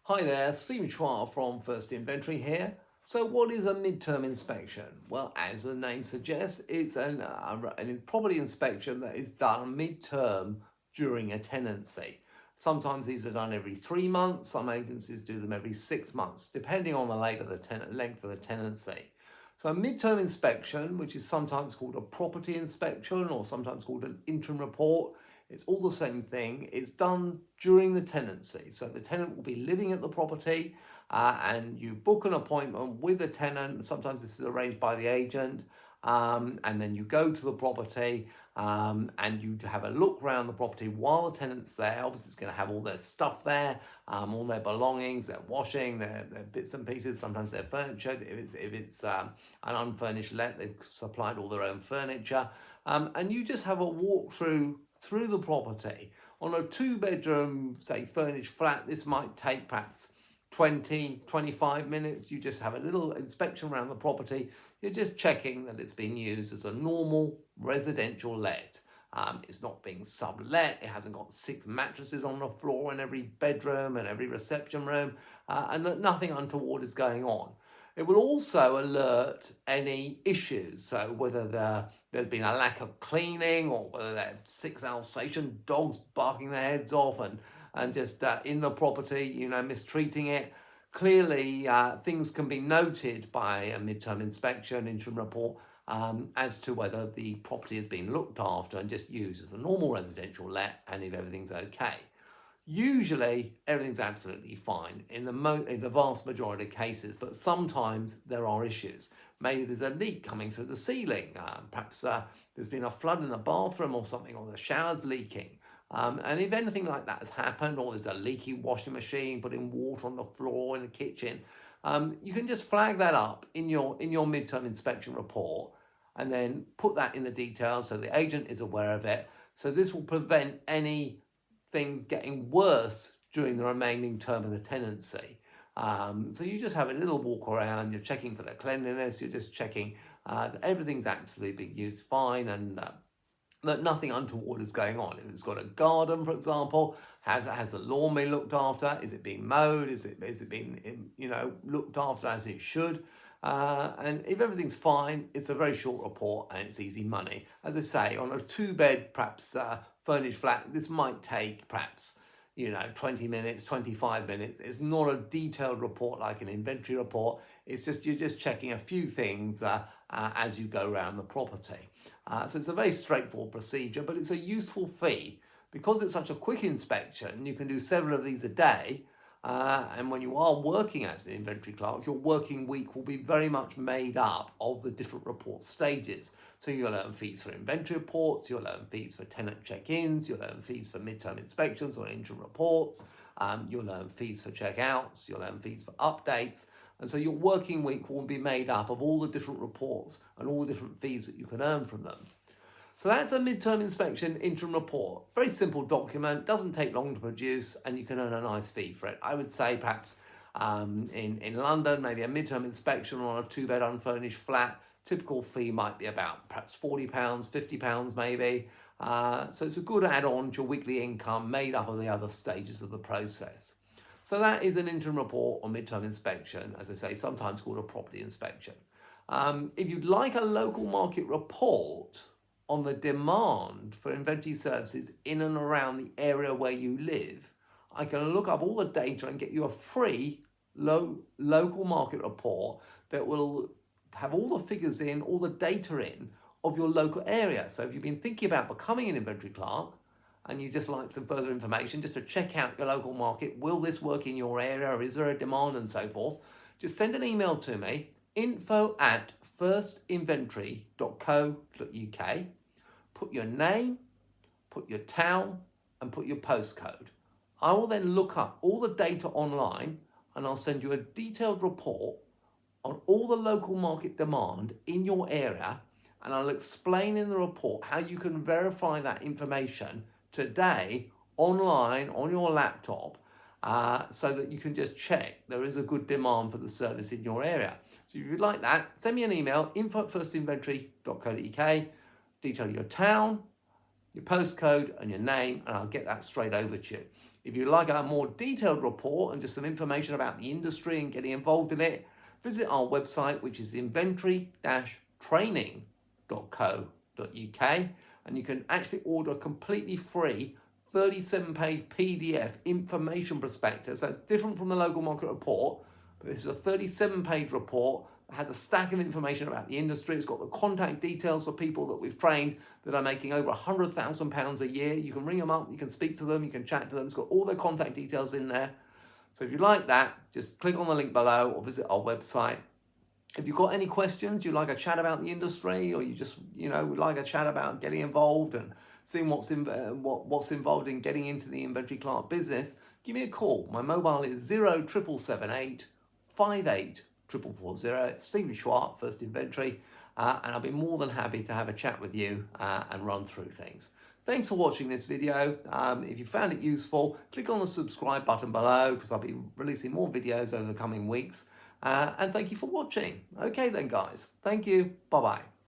Hi there, Stephen Schwab from First Inventory here. So what is a midterm inspection? Well, as the name suggests, it's an property inspection that is done midterm during a tenancy. Sometimes these are done every 3 months, some agencies do them every 6 months, depending on the length of the tenancy. So a midterm inspection, which is sometimes called a property inspection or sometimes called an interim report, it's all the same thing. It's done during the tenancy. So the tenant will be living at the property and you book an appointment with the tenant. Sometimes this is arranged by the agent. And then you go to the property and you have a look around the property while the tenant's there. Obviously, it's going to have all their stuff there, all their belongings, their washing, their bits and pieces, sometimes their furniture. If it's an unfurnished let, they've supplied all their own furniture. And you just have a walk through the property. On a 2-bedroom, say, furnished flat, this might take perhaps 20-25 minutes. You just have a little inspection around the property. You're just checking that it's being used as a normal residential let. It's not being sublet. It hasn't got 6 mattresses on the floor in every bedroom and every reception room, and that nothing untoward is going on. It will also alert any issues, so whether there's been a lack of cleaning or whether there are 6 Alsatian dogs barking their heads off and just in the property, mistreating it. Clearly, things can be noted by a midterm inspection, interim report, as to whether the property has been looked after and just used as a normal residential let, and if everything's okay. Usually, everything's absolutely fine in the vast majority of cases, but sometimes there are issues. Maybe there's a leak coming through the ceiling. Perhaps there's been a flood in the bathroom or something, or the shower's leaking. And if anything like that has happened, or there's a leaky washing machine putting water on the floor in the kitchen, you can just flag that up in your midterm inspection report, and then put that in the details so the agent is aware of it. So this will prevent any things getting worse during the remaining term of the tenancy. So you just have a little walk around, you're checking for the cleanliness, you're just checking that everything's absolutely being used fine, and that nothing untoward is going on. If it's got a garden, for example, has the lawn been looked after? Is it being mowed? Is it being looked after as it should? And if everything's fine, it's a very short report and it's easy money. As I say, on a 2-bed, perhaps furnished flat, this might take perhaps 20 minutes, 25 minutes. It's not a detailed report like an inventory report. It's just you're just checking a few things as you go around the property. So it's a very straightforward procedure, but it's a useful fee. Because it's such a quick inspection, you can do several of these a day. And when you are working as an inventory clerk, your working week will be very much made up of the different report stages. So you'll earn fees for inventory reports, you'll earn fees for tenant check-ins, you'll earn fees for midterm inspections or interim reports, you'll earn fees for check-outs, you'll earn fees for updates. And so your working week will be made up of all the different reports and all the different fees that you can earn from them. So that's a midterm inspection interim report. Very simple document, doesn't take long to produce, and you can earn a nice fee for it. I would say perhaps in London, maybe a midterm inspection on a 2-bed unfurnished flat, typical fee might be about perhaps £40, £50 maybe. So it's a good add-on to your weekly income made up of the other stages of the process. So that is an interim report or midterm inspection, as I say, sometimes called a property inspection. If you'd like a local market report on the demand for inventory services in and around the area where you live, I can look up all the data and get you a free local market report that will have all the figures in, all the data in of your local area. So if you've been thinking about becoming an inventory clerk and you just like some further information just to check out your local market, will this work in your area, or is there a demand, and so forth, just send an email to me, info@firstinventory.co.uk. Put your name, put your town, and put your postcode. I will then look up all the data online and I'll send you a detailed report on all the local market demand in your area, and I'll explain in the report how you can verify that information today online on your laptop, so that you can just check there is a good demand for the service in your area. So if you'd like that, send me an email, info@firstinventory.co.uk, detail your town, your postcode and your name, and I'll get that straight over to you. If you'd like a more detailed report and just some information about the industry and getting involved in it, visit our website, which is inventory-training.co.uk, and you can actually order a completely free 37-page PDF information prospectus. That's different from the local market report, but this is a 37-page report that has a stack of information about the industry. It's got the contact details for people that we've trained that are making over £100,000 a year. You can ring them up, you can speak to them, you can chat to them. It's got all their contact details in there. So if you like that, just click on the link below or visit our website. If you've got any questions, you'd like a chat about the industry, or you just, would like a chat about getting involved and seeing what's involved in getting into the inventory clerk business, give me a call. My mobile is 07778 584440. It's Stephen Schwartz, First Inventory, and I'll be more than happy to have a chat with you and run through things. Thanks for watching this video. If you found it useful, click on the subscribe button below because I'll be releasing more videos over the coming weeks. And thank you for watching. Okay then, guys. Thank you. Bye-bye.